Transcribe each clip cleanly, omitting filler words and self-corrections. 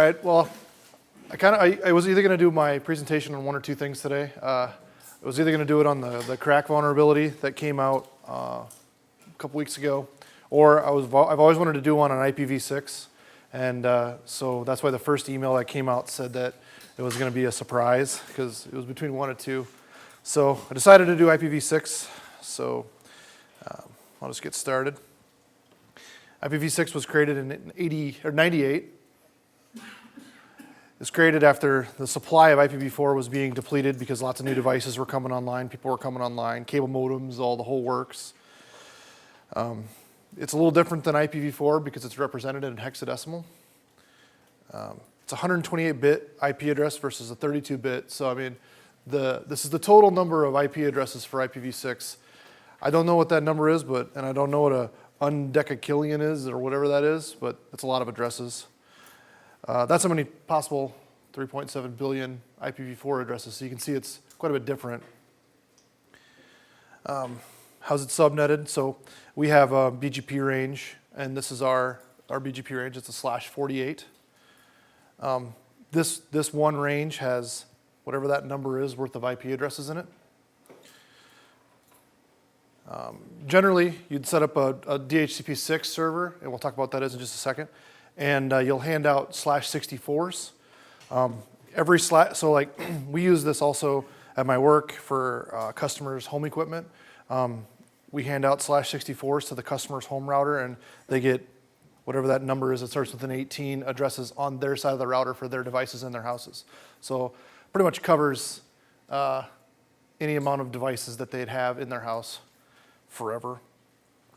right, well, I was either going to do my presentation on one or two things today. I was either going to do it on the crack vulnerability that came out a couple weeks ago, or I've always wanted to do one on IPv6, and so that's why the first email that came out said that it was going to be a surprise, because it was between one or two. So I decided to do IPv6, so I'll just get started. IPv6 was created in 98. It's created after the supply of IPv4 was being depleted because lots of new devices were coming online, people were coming online, cable modems, all the whole works. It's a little different than IPv4 because it's represented in hexadecimal. It's a 128-bit IP address versus a 32-bit, so I mean, this is the total number of IP addresses for IPv6. I don't know what that number is, and I don't know what a undecakillion is or whatever that is, but it's a lot of addresses. That's how many possible 3.7 billion IPv4 addresses, so you can see it's quite a bit different. How's it subnetted? So we have a BGP range, and this is our BGP range. It's a /48. This one range has whatever that number is worth of IP addresses in it. Generally, you'd set up a DHCP6 server, and we'll talk about that in just a second, and you'll hand out /64s. So like we use this also at my work for customers' home equipment. We hand out /64s to the customer's home router, and they get whatever that number is. It starts with an 18 addresses on their side of the router for their devices in their houses. So pretty much covers any amount of devices that they'd have in their house forever.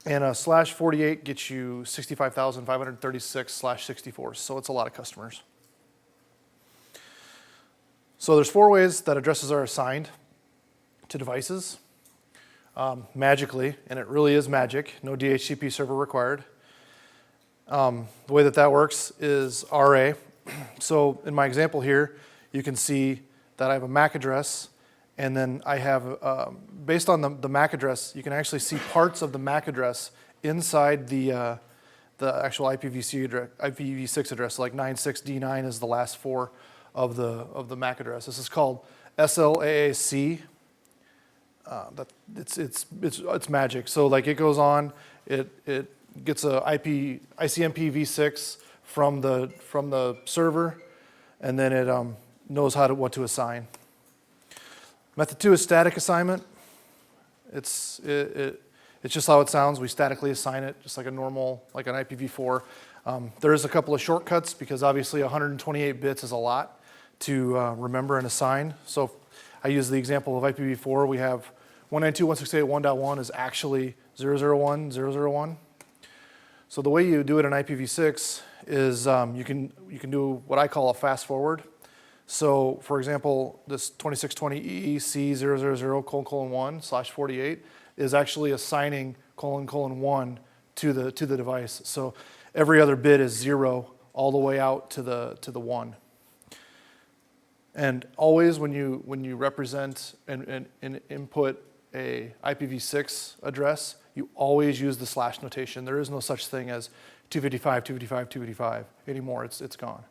And a /48 gets you 65,536 /64s, so it's a lot of customers. So there's 4 ways that addresses are assigned to devices. Magically, and it really is magic, no DHCP server required. The way that works is RA. So in my example here, you can see that I have a MAC address, and then I have, based on the MAC address, you can actually see parts of the MAC address inside the actual IPv6 address, like 96D9 is the last 4 of the MAC address. This is called SLAAC. It's magic. So like it goes on, it gets a ICMP-v6 from the server, and then it knows what to assign. Method 2 is static assignment. It's just how it sounds. We statically assign it, just like an IPv4. There is a couple of shortcuts because obviously 128 bits is a lot to remember and assign. So I use the example of IPv4. We have 192.168.1.1 is actually 001.001. So the way you do it in IPv6 is you can do what I call a fast forward. So for example, this 2620EEC000:1/48 is actually assigning ::1 to the device. So every other bit is 0 all the way out to the 1. And always when you represent and input a IPv6 address, you always use the / notation. There is no such thing as 255, 255, 255 anymore. It's gone.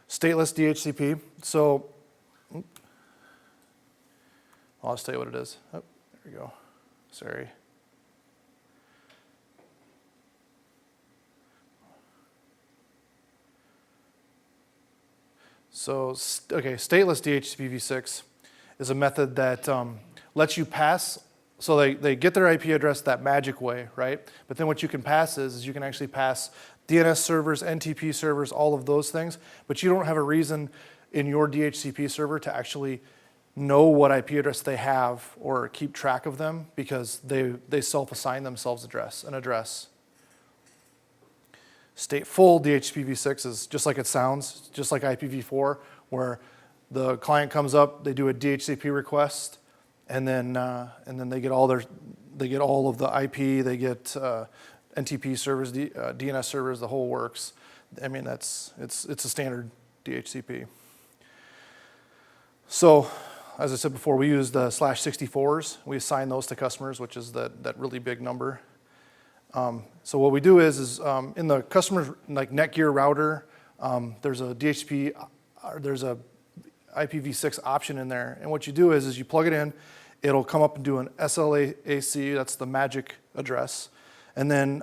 Stateless DHCP. So I'll just tell you what it is. Oh, there we go. Sorry. So, okay, stateless DHCP-v6 is a method that lets you pass. So they get their IP address that magic way, right? But then what you can pass is you can actually pass DNS servers, NTP servers, all of those things, but you don't have a reason in your DHCP server to actually know what IP address they have or keep track of them because they self-assign themselves an address. Stateful DHCP-v6 is just like it sounds, just like IPv4, where the client comes up, they do a DHCP request, and then they get all of the IP, they get NTP servers, DNS servers, the whole works. I mean, it's a standard DHCP. So, as I said before, we use the /64s. We assign those to customers, which is that really big number. So what we do is in the customer's like Netgear router, there's a DHCP, there's a IPv6 option in there. And what you do is you plug it in, it'll come up and do an SLAAC, that's the magic address. And then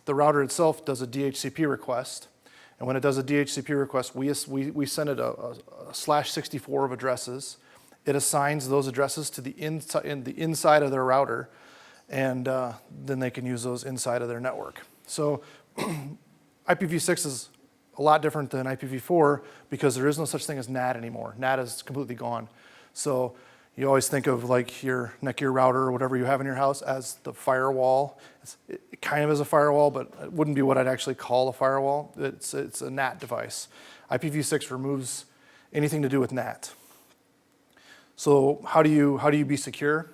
the router itself does a DHCP request. And when it does a DHCP request, we send it a /64 of addresses. It assigns those addresses to the inside of their router, and then they can use those inside of their network. So IPv6 is a lot different than IPv4 because there is no such thing as NAT anymore. NAT is completely gone. So you always think of like your Netgear router or whatever you have in your house as the firewall. It kind of is a firewall, but it wouldn't be what I'd actually call a firewall. It's a NAT device. IPv6 removes anything to do with NAT. So how do you be secure?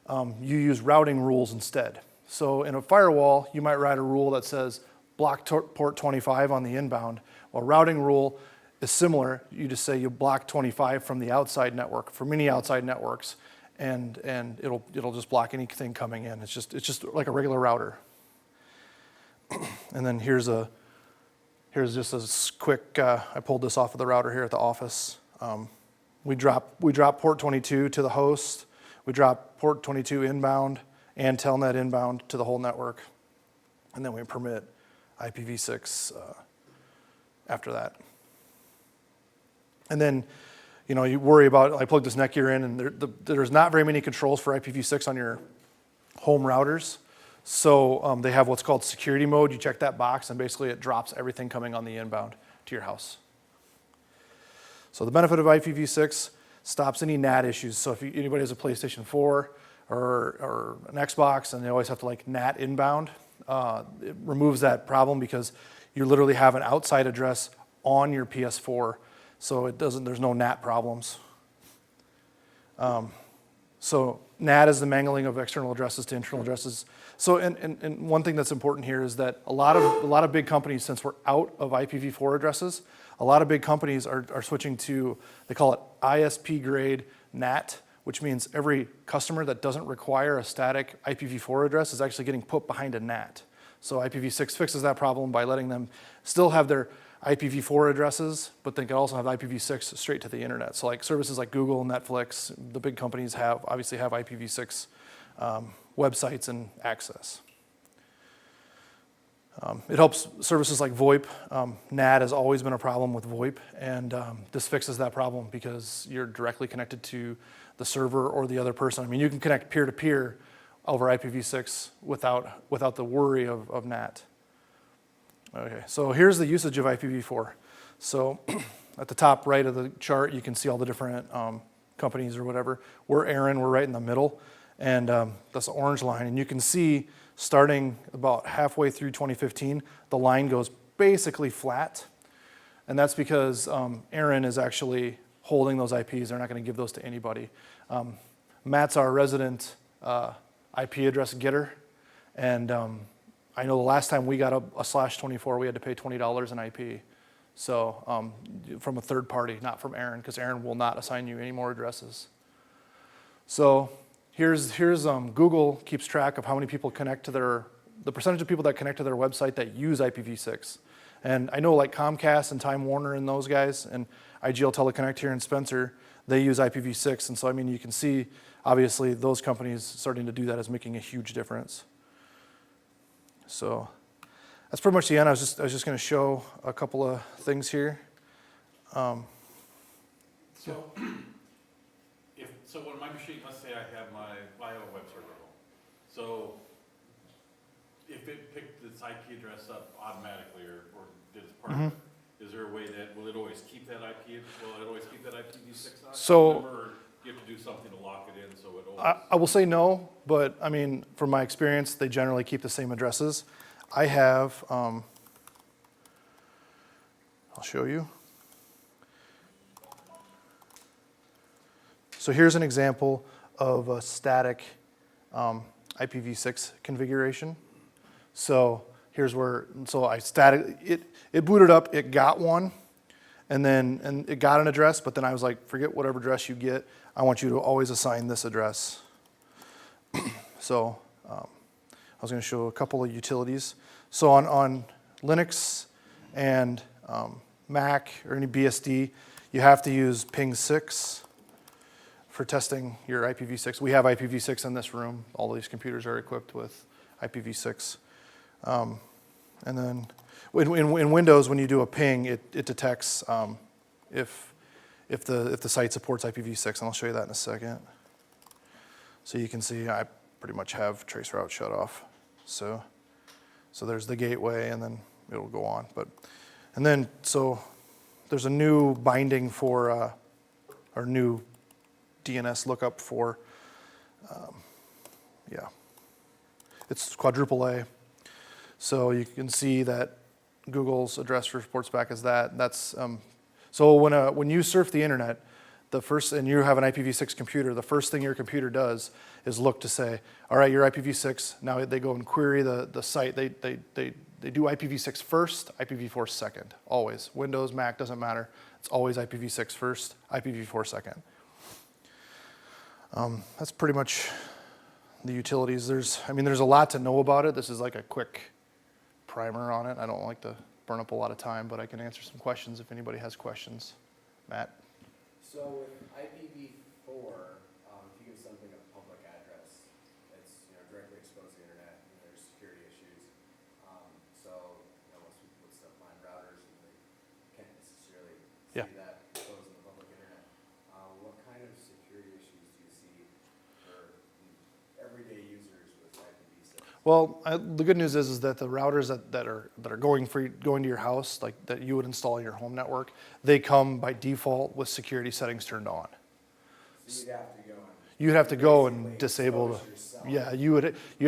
You use routing rules instead. So in a firewall, you might write a rule that says block port 25 on the inbound. Well, routing rule is similar. You just say you block 25 from the outside network, from any outside networks, and it'll just block anything coming in. It's just like a regular router. And then here's just a quick. I pulled this off of the router here at the office. We drop port 22 to the host. We drop port 22 inbound and telnet inbound to the whole network, and then we permit IPv6 after that. And then, you worry about, I plug this Netgear in, and there's not very many controls for IPv6 on your home routers. So they have what's called security mode. You check that box, and basically it drops everything coming on the inbound to your house. So the benefit of IPv6 stops any NAT issues. So if anybody has a PlayStation 4 or an Xbox and they always have to like NAT inbound, it removes that problem because you literally have an outside address on your PS4. So there's no NAT problems. So NAT is the mangling of external addresses to internal addresses. So and one thing that's important here is that a lot of big companies, since we're out of IPv4 addresses, a lot of big companies are switching to, they call it ISP grade NAT, which means every customer that doesn't require a static IPv4 address is actually getting put behind a NAT. So IPv6 fixes that problem by letting them still have their IPv4 addresses, but they can also have IPv6 straight to the internet. So like services like Google, Netflix, the big companies obviously have IPv6 websites and access. It helps services like VoIP. NAT has always been a problem with VoIP, and this fixes that problem because you're directly connected to the server or the other person. I mean, you can connect peer-to-peer over IPv6 without the worry of NAT. Okay, so here's the usage of IPv4. So at the top right of the chart, you can see all the different companies or whatever. We're Aaron, we're right in the middle, and that's the orange line. And you can see starting about halfway through 2015, the line goes basically flat. And that's because Aaron is actually holding those IPs. They're not going to give those to anybody. Matt's our resident IP address getter, and I know the last time we got a /24, we had to pay $20 an IP. So from a third party, not from Aaron, because Aaron will not assign you any more addresses. So here's Google keeps track of how many people connect to the percentage of people that connect to their website that use IPv6. And I know like Comcast and Time Warner and those guys, and IGL Teleconnect here in Spencer, they use IPv6. And so, I mean, you can see, obviously, those companies starting to do that is making a huge difference. So that's pretty much the end. I was just going to show a couple of things here. So on my machine, let's say I have my web server home. So if it picked its IP address up automatically or did its part of it, is there a way that, will it always keep that IPv6 on? So, or you have to do something to lock it in so it always... I will say no, but I mean, from my experience, they generally keep the same addresses. I have, I'll show you. So here's an example of a static IPv6 configuration. So here's where, it booted up, it got one, and it got an address, but then I was like, forget whatever address you get, I want you to always assign this address. So I was going to show a couple of utilities. So on Linux and Mac or any BSD, you have to use ping 6 for testing your IPv6. We have IPv6 in this room. All these computers are equipped with IPv6. And then in Windows, when you do a ping, it detects if the site supports IPv6, and I'll show you that in a second. So you can see I pretty much have traceroute shut off. So there's the gateway, and then it'll go on. So there's a new binding for our new DNS lookup for, it's quadruple A. So you can see that Google's address reports back as that. That's so when you surf the internet, and you have an IPv6 computer, the first thing your computer does is look to say, all right, you're IPv6. Now they go and query the site. They do IPv6 first, IPv4 second, always. Windows, Mac, doesn't matter. It's always IPv6 first, IPv4 second. That's pretty much the utilities. There's a lot to know about it. This is like a quick primer on it. I don't like to burn up a lot of time, but I can answer some questions if anybody has questions. Matt? So with IPv4, if you give something a public address, it's directly exposed to the internet, and there's security issues. Most people put stuff behind routers, and they can't necessarily see that exposed in the public internet. What kind of security issues do you see for everyday users with IPv6? Well, the good news is that the routers that are going to your house, like that you would install in your home network, they come by default with security settings turned on. So you'd have to go and You'd have to go and disable expose yourself. Yeah, you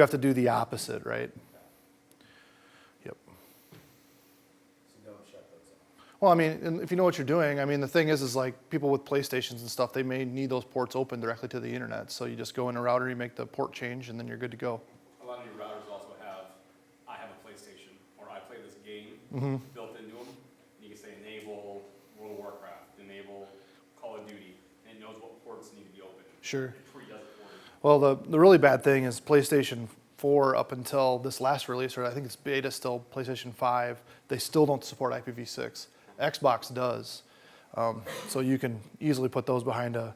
have to do the opposite, right? Yep. So don't shut those off. Well, and if you know what you're doing, the thing is like people with PlayStations and stuff, they may need those ports open directly to the internet. So you just go in a router, you make the port change, and then you're good to go. A lot of your routers also I have a PlayStation, or I play this game built into them. You can say enable World of Warcraft, enable Call of Duty, and it knows what ports need to be open. Sure. It pre-does it for you. Well, the really bad thing is PlayStation 4 up until this last release, or I think it's beta still, PlayStation 5, they still don't support IPv6. Xbox does. So you can easily put those behind a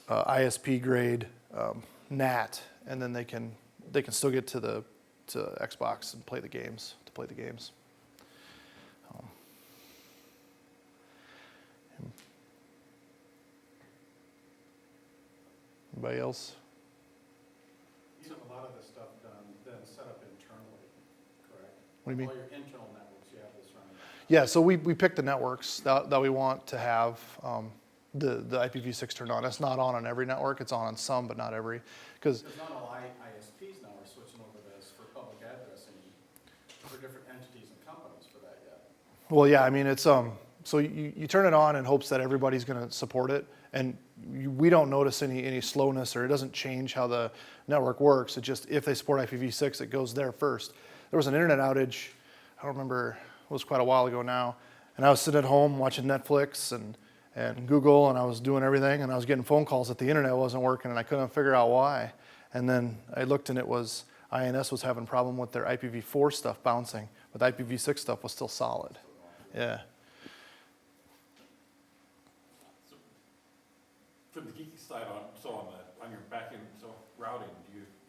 ISP grade NAT, and then they can still get to Xbox and play the games. Anybody else? You have a lot of this stuff done, then set up internally, correct? What do you mean? All your internal networks, you have this running. Yeah, so we pick the networks that we want to have the IPv6 turned on. It's not on every network. It's on some, but not every. Because Because not all ISPs now are switching over to this for public addressing for different entities and companies for that yet. well, yeah, it's so you turn it on in hopes that everybody's going to support it, and we don't notice any slowness, or it doesn't change how the network works. It just, if they support IPv6, it goes there first. There was an internet outage, I don't remember, it was quite a while ago now, and I was sitting at home watching Netflix and Google, and I was doing everything, and I was getting phone calls that the internet wasn't working, and I couldn't figure out why. And then I looked, and it was INS was having a problem with their IPv4 stuff bouncing, but the IPv6 stuff was still solid. Yeah. From the geeky side on your backend, so routing,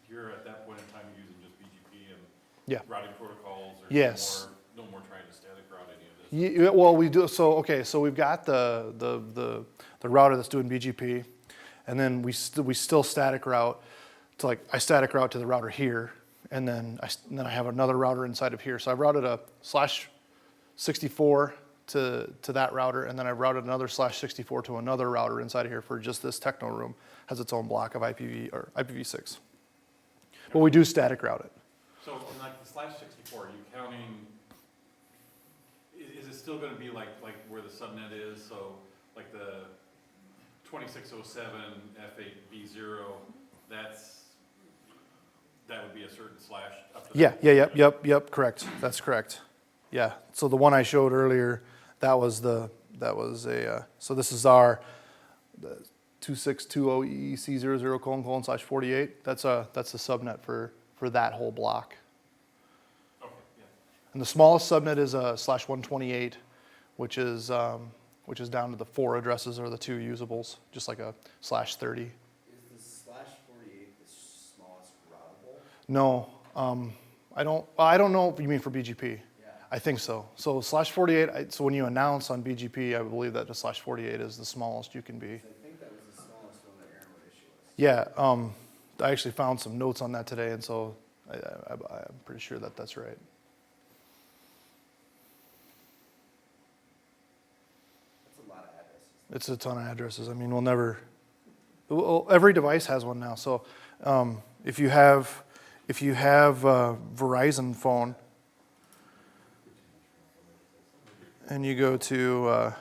you're at that point in time using just BGP and Yeah. routing protocols, or Yes. no more trying to static route any of this? Yeah, well, we do. So we've got the router that's doing BGP, and then we still static route to I static route to the router here, and then I have another router inside of here. So I've routed a /64 to that router, and then I've routed another /64 to another router inside of here for just this TechKnow room. Has its own block of IPv6. But we do static route it. So in like the /64, are you counting, is it still gonna be like where the subnet is? So like the 2607 F8V0, that would be a certain slash up to Yeah, yep, correct. That's correct. Yeah, so the one I showed earlier, that was so this is our 2620EEC00::/48. That's the subnet for for that whole block. Okay, yeah. And the smallest subnet is a /128, which is down to the 4 addresses or the 2 usables, just like a /30. Is the /48 the smallest routable? No, I don't know if you mean for BGP. Yeah. I think so. So /48, so when you announce on BGP, I believe that the /48 is the smallest you can be. I think that was the smallest one that Aaron would issue us. Yeah, I actually found some notes on that today, and so I'm pretty sure that that's right. That's a lot of addresses. It's a ton of addresses. I mean, every device has one now. So if you have a Verizon phone and you go to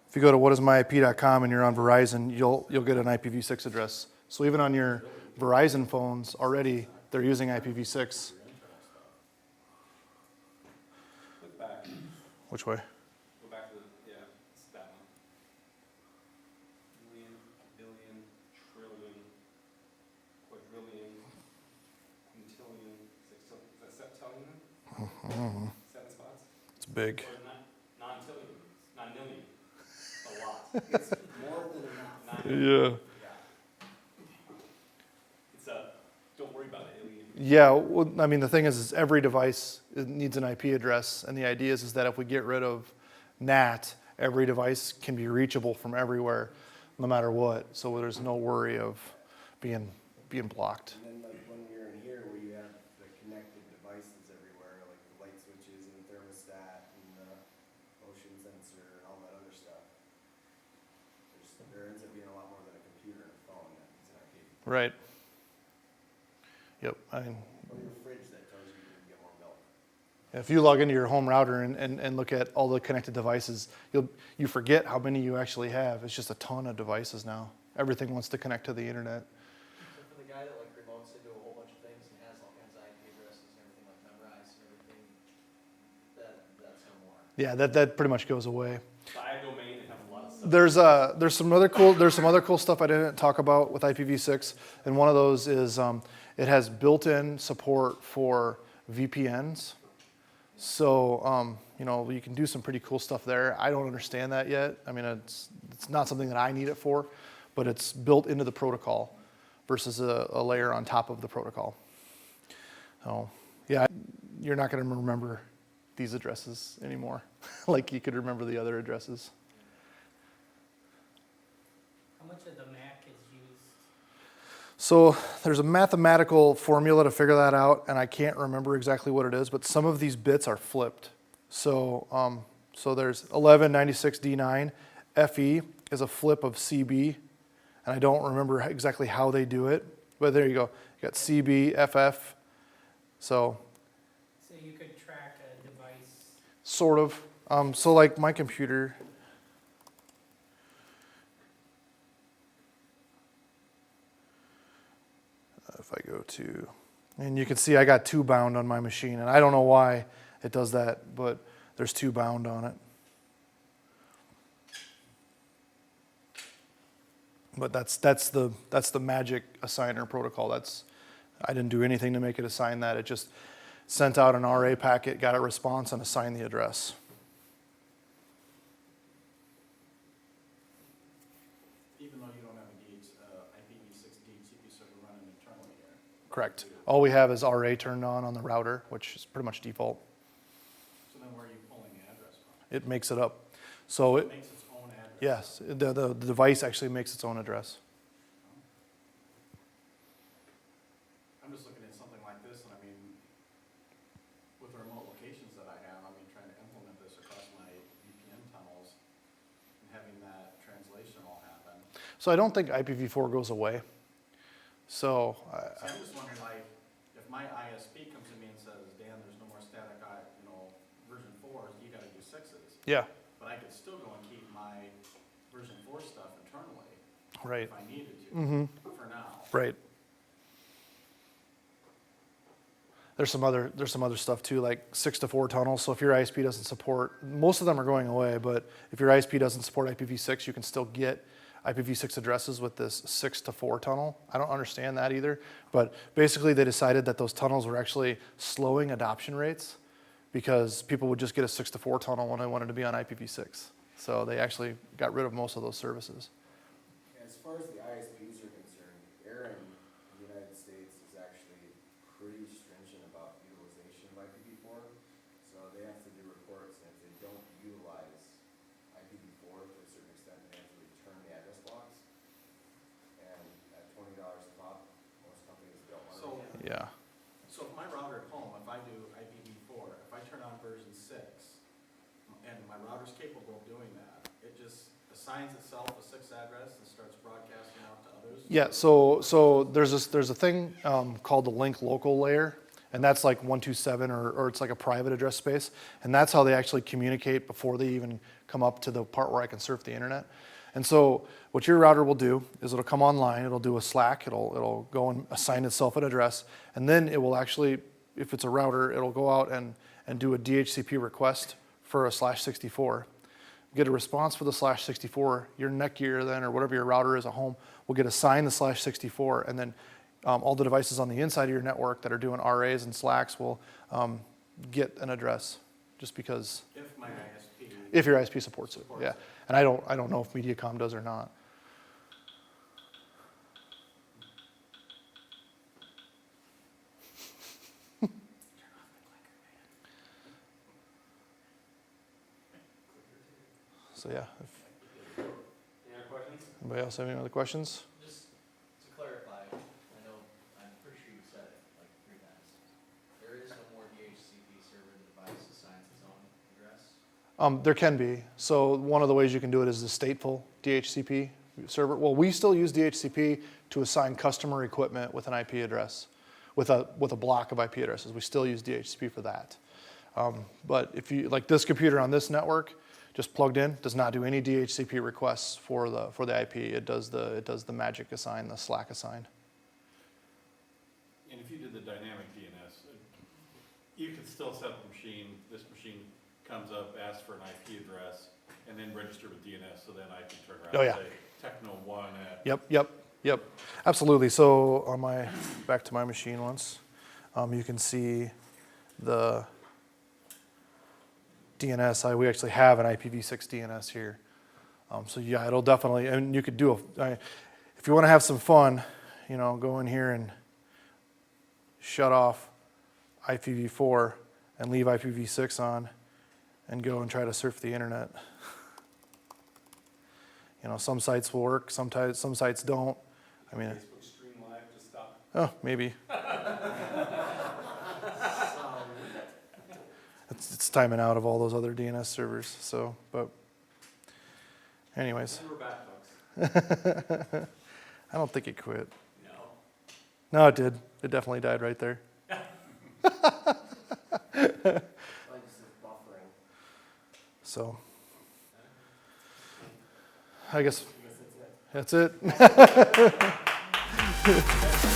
if you go to whatismyip.com and you're on Verizon, you'll get an IPv6 address. So even on your Verizon phones already, they're using IPv6. Look back, Which way? go back to the, yeah, it's that one. Million, billion, trillion, quadrillion, quintillion, sextillion, is that septillion? 7 spots? It's big. Or non-tillion, 9 million, a lot. It's more than enough. 9 million. Yeah. It's don't worry about it, Yeah, well, I mean, the thing is every device needs an IP address, and the idea is that if we get rid of NAT, every device can be reachable from everywhere, no matter what. So there's no worry of being blocked. And then like when you're in here where you have the connected devices everywhere, like the light switches and the thermostat and the motion sensor and all that other stuff, there ends up being a lot more than a computer and a phone that needs an IP. Right. Yep. I mean, Or your fridge that tells you you can get more milk. if you log into your home router and look at all the connected devices, you forget how many you actually have. It's just a ton of devices now. Everything wants to connect to the internet. So for the guy that like remotes into a whole bunch of things and has all kinds of IP addresses and everything like memorized and everything, that's no more. Yeah, that pretty much goes away. So I domain and have a lot of stuff. There's some other cool stuff I didn't talk about with IPv6, and one of those is it has built-in support for VPNs. So you can do some pretty cool stuff there. I don't understand that yet. I mean, it's not something that I need it for, but it's built into the protocol versus a layer on top of the protocol. So yeah, you're not going to remember these addresses anymore, like you could remember the other addresses. How much of the Mac is used? So there's a mathematical formula to figure that out, and I can't remember exactly what it is, but some of these bits are flipped. So there's 1196D9. FE is a flip of CB, and I don't remember exactly how they do it, but there you go. You got CB, FF, So you could track a device. sort of. So like my computer, if I go to, and you can see I got 2 bound on my machine, and I don't know why it does that, but there's 2 bound on it. But that's the magic assigner protocol. I didn't do anything to make it assign that. It just sent out an RA packet, got a response, and assigned the address. Even though you don't have a IPv6 DHCP server running internally here. Correct. All we have is RA turned on the router, which is pretty much default. So then where are you pulling the address from? It makes it up. So It makes its own address. yes, the device actually makes its own address. I'm just looking at something like this, and I mean, with the remote locations that I have, I mean, trying to implement this across my VPN tunnels and having that translation all happen. So I don't think IPv4 goes away. So So I'm just wondering, like, if my ISP comes to me and says, Dan, there's no more static, version 4s, you gotta do 6s. yeah, But I could still go and keep my version 4 stuff internally right, if I needed to, for now. right. There's some other stuff too, like 6-to-4 tunnels. So if your ISP doesn't support, most of them are going away, but if your ISP doesn't support IPv6, you can still get IPv6 addresses with this 6 to 4 tunnel. I don't understand that either, but basically they decided that those tunnels were actually slowing adoption rates because people would just get a 6 to 4 tunnel when they wanted to be on IPv6. So they actually got rid of most of those services. As far as the ISPs are concerned, ARIN in the United States is actually pretty stringent about utilization of IPv4. So they have to do reports, and if they don't utilize IPv4 to a certain extent, they have to return the address blocks. And at $20 a pop, most companies don't want to. So, Yeah. so if my router at home, if I do IPv4, if I turn on version 6, and my router's capable of doing that, it just assigns itself a 6 address and starts broadcasting out to others? Yeah, so there's a thing called the link local layer, and that's like 127 or it's like a private address space, and that's how they actually communicate before they even come up to the part where I can surf the internet. And so what your router will do is it'll come online, it'll do a Slack, it'll go and assign itself an address, and then it will actually, if it's a router, it'll go out and do a DHCP request for a /64. Get a response for the /64, your Netgear then, or whatever your router is at home, will get assigned the /64, and then all the devices on the inside of your network that are doing RAs and Slacks will get an address, just because If my ISP. if your ISP supports it, Supports yeah. it. And I don't know if Mediacom does or not. So yeah, if Any other questions? anybody else have any other questions? Just to clarify, I know, I'm pretty sure you said it like 3 times. There is no more DHCP server, the device assigns its own address? There can be. So one of the ways you can do it is the stateful DHCP server. Well, we still use DHCP to assign customer equipment with an IP address, with a block of IP addresses. We still use DHCP for that. But if you, like this computer on this network, just plugged in, does not do any DHCP requests for the IP. It does the magic assign, the Slack assign. And if you did the dynamic DNS, you could still set up a machine, this machine comes up, asks for an IP address, and then register with DNS, so then I can turn around Oh, yeah. and say, TechKnow 1 at. Yep, absolutely. So on back to my machine once, you can see the DNS. We actually have an IPv6 DNS here. So yeah, it'll definitely, and you could do if you want to have some fun, go in here and shut off IPv4 and leave IPv6 on and go and try to surf the internet. Some sites will work, some sites don't. I mean, Facebook stream live, just stop. oh, maybe. It's timing out of all those other DNS servers. So, but anyways, And we're back, folks. I don't think it quit. No. No, it did. It definitely died right there. Like this is buffering. So, I guess I guess that's it. that's it.